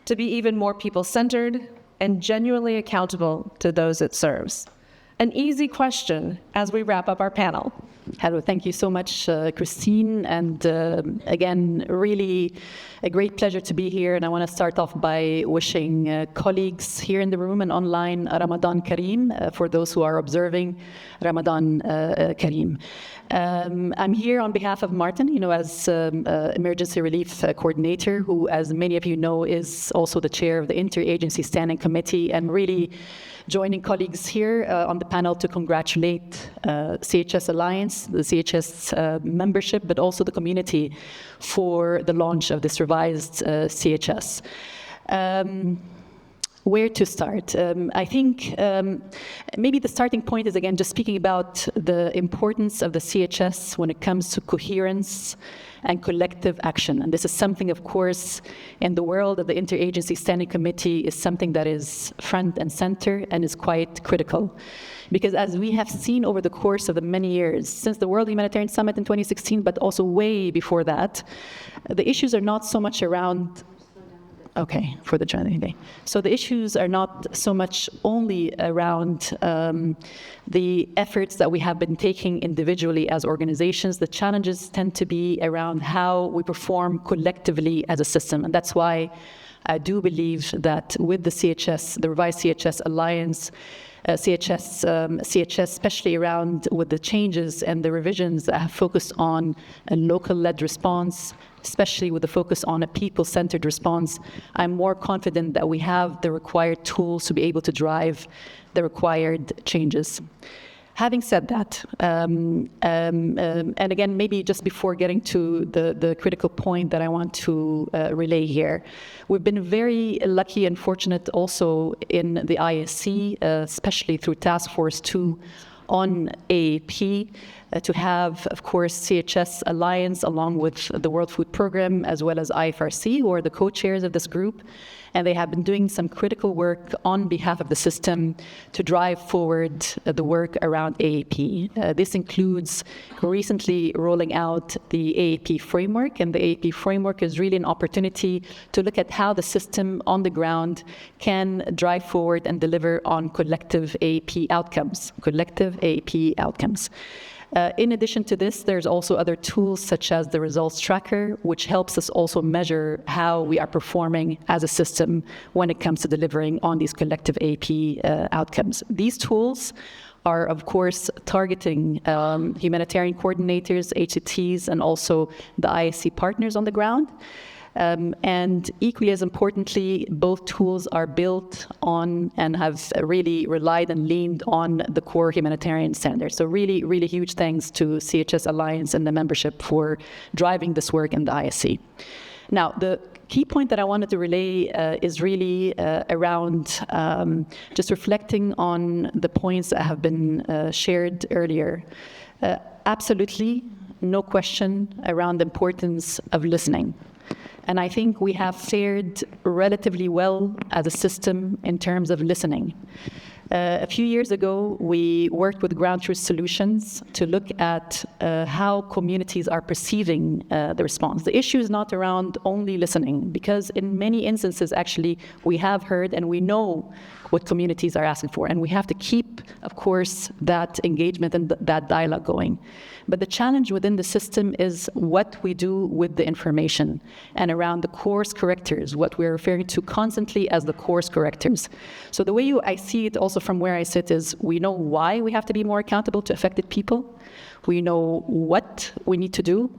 to be even more people-centered and genuinely accountable to those it serves? An easy question as we wrap up our panel. Hello, thank you so much, Christine. And again, really a great pleasure to be here. And I want to start off by wishing colleagues here in the room and online Ramadan Kareem, for those who are observing Ramadan Kareem. I'm here on behalf of Martin, as Emergency Relief Coordinator, who, as many of you know, is also the chair of the Interagency Standing Committee, and really joining colleagues here on the panel to congratulate CHS Alliance, the CHS membership, but also the community for the launch of this revised CHS. Where to start? I think maybe the starting point is, again, just speaking about the importance of the CHS when it comes to coherence and collective action. And this is something, of course, in the world of the Interagency Standing Committee is something that is front and center and is quite critical. Because as we have seen over the course of the many years, since the World Humanitarian Summit in 2016, but also way before that, the issues are not so much around for the journey day. So the issues are not so much only around the efforts that we have been taking individually as organizations. The challenges tend to be around how we perform collectively as a system. And that's why I do believe that with the CHS, the revised CHS Alliance, CHS, especially around with the changes and the revisions that have focused on a local-led response, especially with the focus on a people-centered response, I'm more confident that we have the required tools to be able to drive the required changes. Having said that, and again, maybe just before getting to the critical point that I want to relay here, we've been very lucky and fortunate also in the ISC, especially through Task Force 2 on AAP, to have, of course, CHS Alliance along with the World Food Programme as well as IFRC, who are the co-chairs of this group. And they have been doing some critical work on behalf of the system to drive forward the work around AAP. This includes recently rolling out the AAP framework, and the AAP framework is really an opportunity to look at how the system on the ground can drive forward and deliver on collective AAP outcomes. In addition to this, there's also other tools such as the results tracker, which helps us also measure how we are performing as a system when it comes to delivering on these collective AAP outcomes. These tools are, of course, targeting humanitarian coordinators, HCTs, and also the ISC partners on the ground. And equally as importantly, both tools are built on and have really relied and leaned on the core humanitarian standards. So really, really huge thanks to CHS Alliance and the membership for driving this work in the ISC. Now, the key point that I wanted to relay is really around just reflecting on the points that have been shared earlier. Absolutely, no question around the importance of listening. And I think we have fared relatively well as a system in terms of listening. A few years ago, we worked with Ground Truth Solutions to look at how communities are perceiving the response. The issue is not around only listening, because in many instances, actually, we have heard and we know what communities are asking for. And we have to keep, of course, that engagement and that dialogue going. But the challenge within the system is what we do with the information and around the course correctors, what we're referring to constantly as the course correctors. So the way I see it also from where I sit is we know why we have to be more accountable to affected people. We know what we need to do.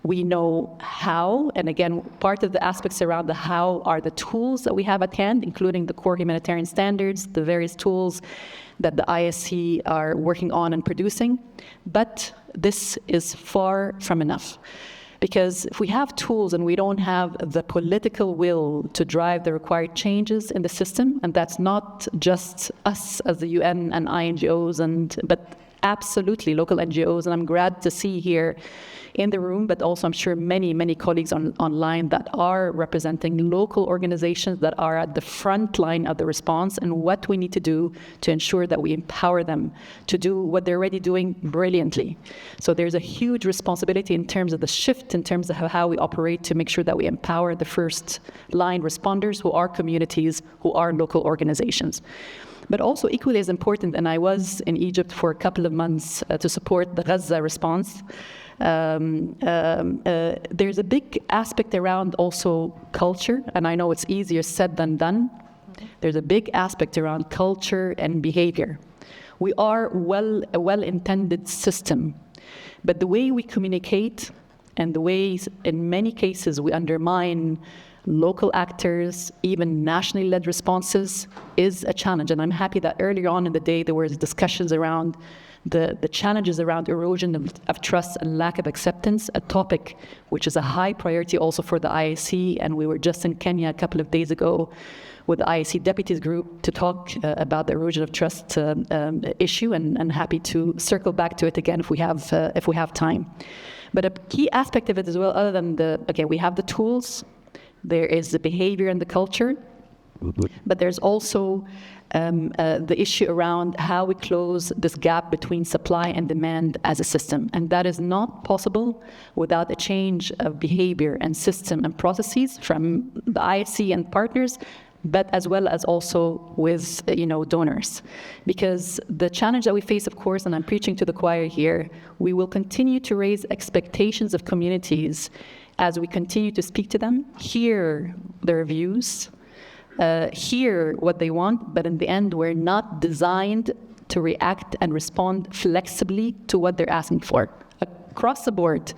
We know how, and again, part of the aspects around the how are the tools that we have at hand, including the core humanitarian standards, the various tools that the ISC are working on and producing. But this is far from enough. Because if we have tools and we don't have the political will to drive the required changes in the system, and that's not just us as the UN and INGOs, but absolutely local NGOs, and I'm glad to see here in the room, but also I'm sure many, many colleagues online that are representing local organizations that are at the front line of the response, and what we need to do to ensure that we empower them to do what they're already doing brilliantly. So there's a huge responsibility in terms of the shift, in terms of how we operate to make sure that we empower the first line responders who are communities, who are local organizations. But also equally as important, and I was in Egypt for a couple of months to support the Gaza response, there's a big aspect around also culture, and I know it's easier said than done. There's a big aspect around culture and behavior. We are a well-intended system, but the way we communicate and the ways, in many cases, we undermine local actors, even nationally led responses, is a challenge. And I'm happy that earlier on in the day there were discussions around the challenges around erosion of trust and lack of acceptance, a topic which is a high priority also for the IAC. And we were just in Kenya a couple of days ago with the IAC Deputies Group to talk about the erosion of trust issue, and happy to circle back to it again if we have time. But a key aspect of it as well, other than we have the tools, there is the behavior and the culture, but there's also the issue around how we close this gap between supply and demand as a system. And that is not possible without a change of behavior and system and processes from the ISC and partners, but as well as also with donors. Because the challenge that we face, of course, and I'm preaching to the choir here, we will continue to raise expectations of communities as we continue to speak to them, hear their views, hear what they want, but in the end, we're not designed to react and respond flexibly to what they're asking for. Across the board,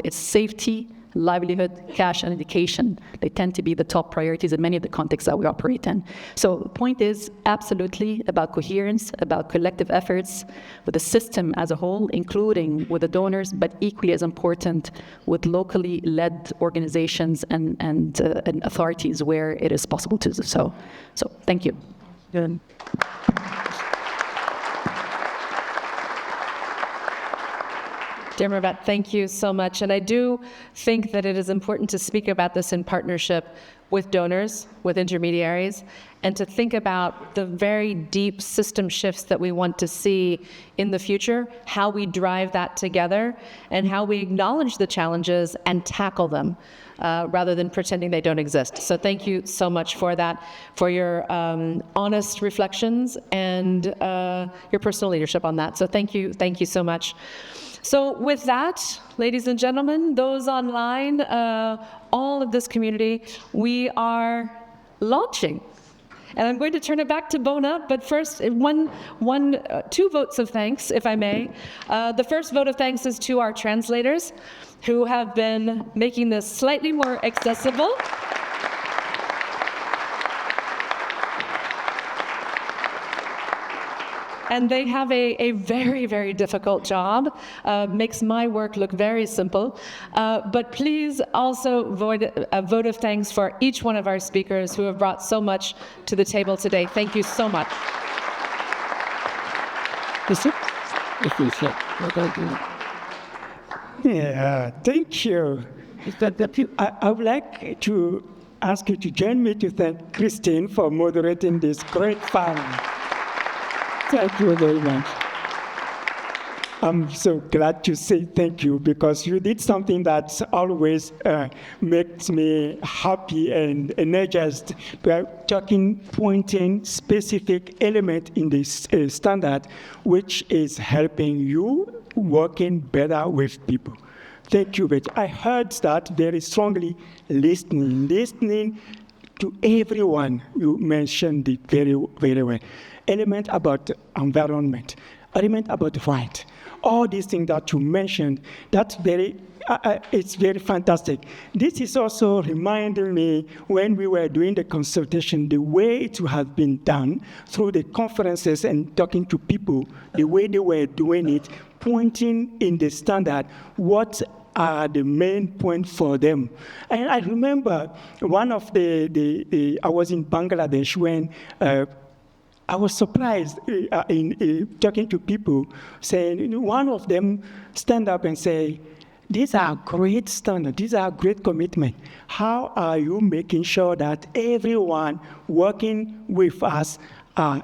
it's safety, livelihood, cash, and education. They tend to be the top priorities in many of the contexts that we operate in. So the point is absolutely about coherence, about collective efforts with the system as a whole, including with the donors, but equally as important with locally led organizations and authorities where it is possible to do so. So thank you. Good. Dear Mavet, thank you so much. And I do think that it is important to speak about this in partnership with donors, with intermediaries, and to think about the very deep system shifts that we want to see in the future, how we drive that together, and how we acknowledge the challenges and tackle them, rather than pretending they don't exist. So thank you so much for that, for your honest reflections and your personal leadership on that. So thank you so much. So with that, ladies and gentlemen, those online, all of this community, we are launching. And I'm going to turn it back to Bona, but first, two votes of thanks, if I may. The first vote of thanks is to our translators, who have been making this slightly more accessible. And they have a very, very difficult job. Makes my work look very simple. But please also vote a vote of thanks for each one of our speakers who have brought so much to the table today. Thank you so much. Yeah, thank you. I would like to ask you to join me to thank Christine for moderating this great fun. Thank you very much. I'm so glad to say thank you because you did something that always makes me happy and energized. We are pointing specific element in this standard, which is helping you working better with people. Thank you, but I heard that very strongly listening to everyone. You mentioned it very, very well. Element about environment, element about right. All these things that you mentioned, that's very, it's very fantastic. This is also reminding me when we were doing the consultation, the way it has been done through the conferences and talking to people, the way they were doing it, pointing in the standard what are the main points for them. And I remember one of I was in Bangladesh when I was surprised in talking to people, saying, one of them stand up and say, these are great standards, these are great commitment. How are you making sure that everyone working with us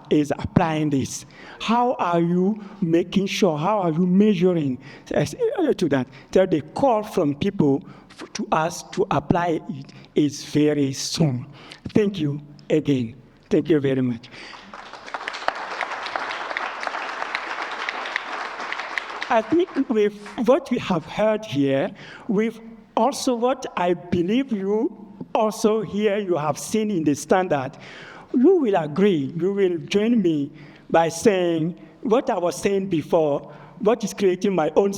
is applying this? How are you making sure, how are you measuring to that? So the call from people to us to apply it is very strong. Thank you again. Thank you very much. I think with what we have heard here, with also what I believe you also here you have seen in the standard, you will agree, you will join me by saying what I was saying before, what is creating my own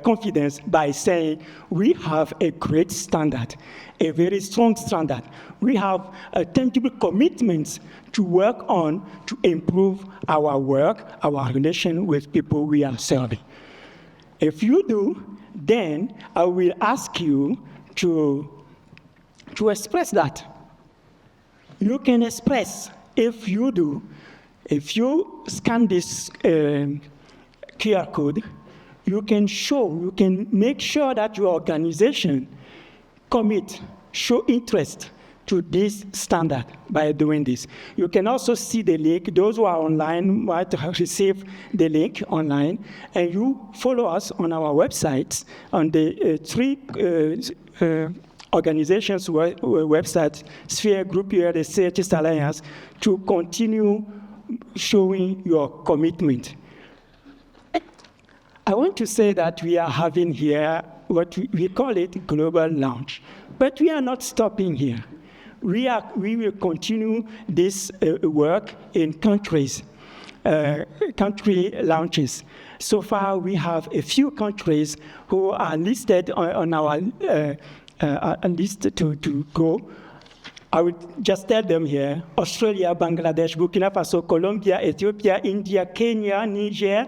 confidence by saying we have a great standard, a very strong standard. We have tangible commitments to work on to improve our work, our relation with people we are serving. If you do, then I will ask you to express that. You can express if you do. If you scan this QR code, you can make sure that your organization show interest to this standard by doing this. You can also see the link. Those who are online might receive the link online, and you follow us on our websites, on the three organizations' websites, Sphere, Group Year, the CHS Alliance, to continue showing your commitment. I want to say that we are having here what we call it global launch, but we are not stopping here. We will continue this work in country launches. So far, we have a few countries who are listed on our list to go. I would just tell them here: Australia, Bangladesh, Burkina Faso, Colombia, Ethiopia, India, Kenya, Niger,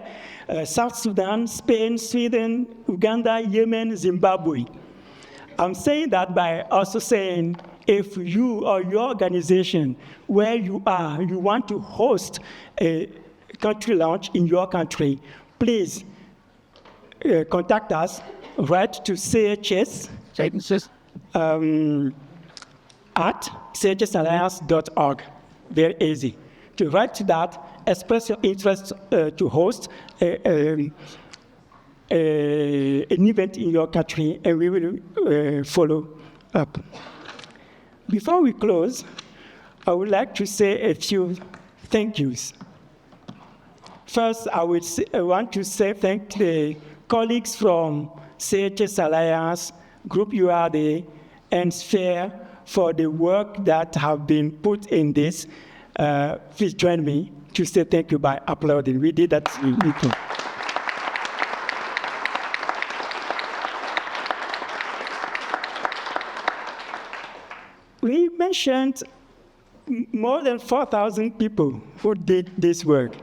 South Sudan, Spain, Sweden, Uganda, Yemen, Zimbabwe. I'm saying that by also saying, if you or your organization, where you are, you want to host a country launch in your country, please contact us, write to CHS at chsalliance.org. Very easy. To write to that, express your interest to host an event in your country, and we will follow up. Before we close, I would like to say a few thank yous. First, I want to say thank the colleagues from CHS Alliance, Group URD, and Sphere for the work that have been put in this. Please join me to say thank you by applauding. We did that. We mentioned more than 4,000 people who did this work.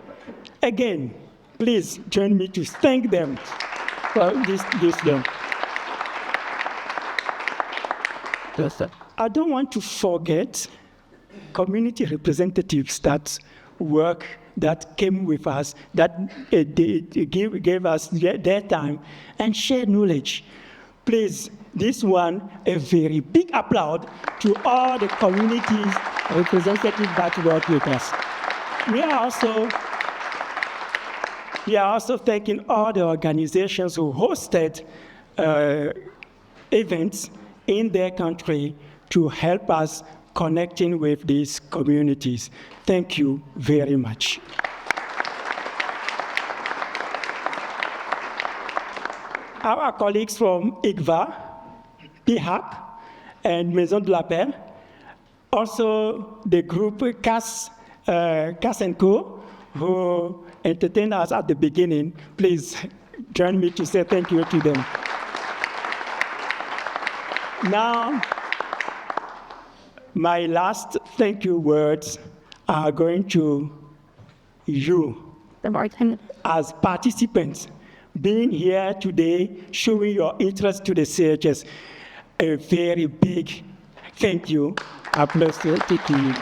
Again, please join me to thank them for this work. I don't want to forget community representatives that work, that came with us, that gave us their time and shared knowledge. Please, this one, a very big applause to all the communities representatives that work with us. We are also We are also thanking all the organizations who hosted events in their country to help us connecting with these communities. Thank you very much. Our colleagues from ICVA, PIHAP, and Maison de la Paix, also the group CAS & Co, who entertained us at the beginning. Please join me to say thank you to them. Now, my last thank you words are going to you as participants being here today, showing your interest to the CHS. A very big thank you. Applause to you.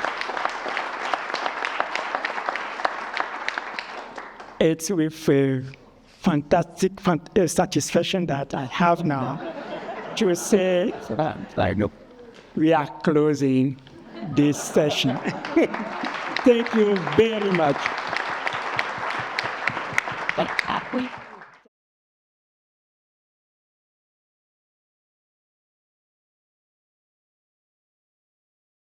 It's with fantastic satisfaction that I have now to say we are closing this session. Thank you very much.